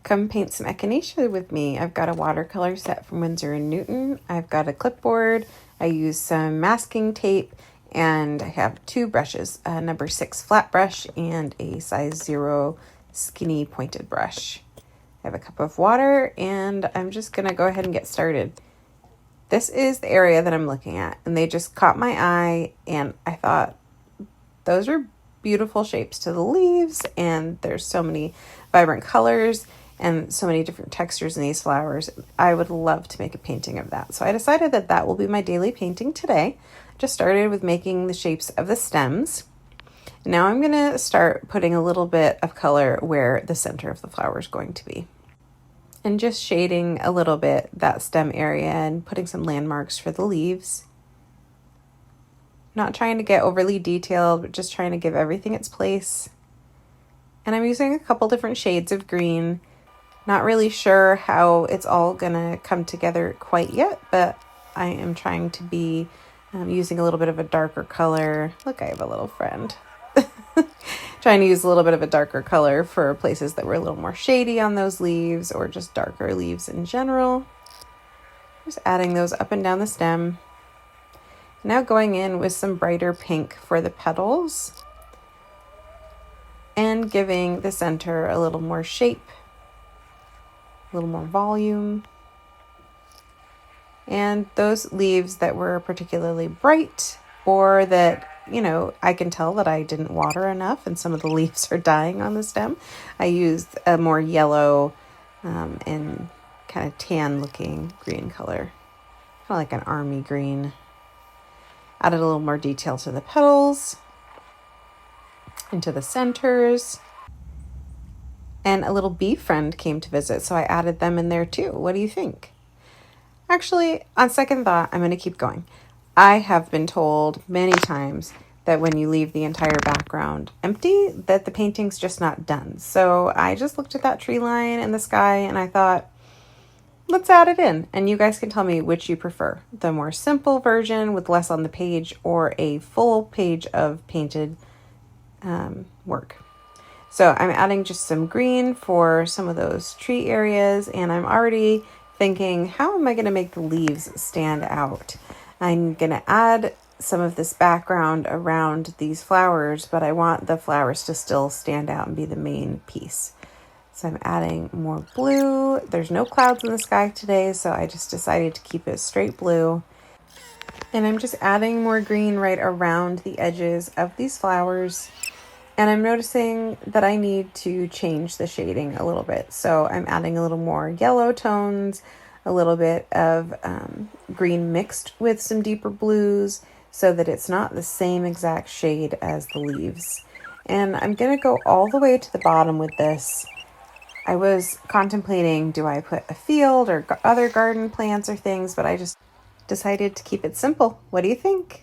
Come paint some Echinacea with me. I've got a watercolor set from Winsor & Newton. I've got a clipboard. I use some masking tape, and I have two brushes, a number 6 flat brush and a size 0 skinny pointed brush. I have a cup of water, and I'm just going to go ahead and get started. This is the area that I'm looking at, and they just caught my eye, and I thought those are beautiful shapes to the leaves, and there's so many vibrant colors and so many different textures in these flowers. I would love to make a painting of that. So I decided that that will be my daily painting today. Just started with making the shapes of the stems. Now I'm going to start putting a little bit of color where the center of the flower is going to be. And just shading a little bit that stem area and putting some landmarks for the leaves. Not trying to get overly detailed, but just trying to give everything its place. And I'm using a couple different shades of green. Not really sure how it's all gonna come together quite yet, but I am trying to be using a little bit of a darker color. Look, I have a little friend. Trying to use a little bit of a darker color for places that were a little more shady on those leaves, or just darker leaves in general. Just adding those up and down the stem. Now going in with some brighter pink for the petals and giving the center a little more shape, a little more volume. And those leaves that were particularly bright, or that, you know, I can tell that I didn't water enough and some of the leaves are dying on the stem, I used a more yellow and kind of tan looking green color, kind of like an army green. Added a little more detail to the petals, into the centers. And a little bee friend came to visit, so I added them in there too. What do you think? Actually, on second thought, I'm going to keep going. I have been told many times that when you leave the entire background empty, that the painting's just not done. So I just looked at that tree line and the sky, and I thought, let's add it in. And you guys can tell me which you prefer. The more simple version with less on the page, or a full page of painted work. So I'm adding just some green for some of those tree areas, and I'm already thinking, how am I going to make the leaves stand out? I'm going to add some of this background around these flowers, but I want the flowers to still stand out and be the main piece. So I'm adding more blue. There's no clouds in the sky today, so I just decided to keep it straight blue. And I'm just adding more green right around the edges of these flowers. And I'm noticing that I need to change the shading a little bit. So I'm adding a little more yellow tones, a little bit of green mixed with some deeper blues, so that it's not the same exact shade as the leaves. And I'm gonna go all the way to the bottom with this. I was contemplating, do I put a field or other garden plants or things, but I just decided to keep it simple. What do you think?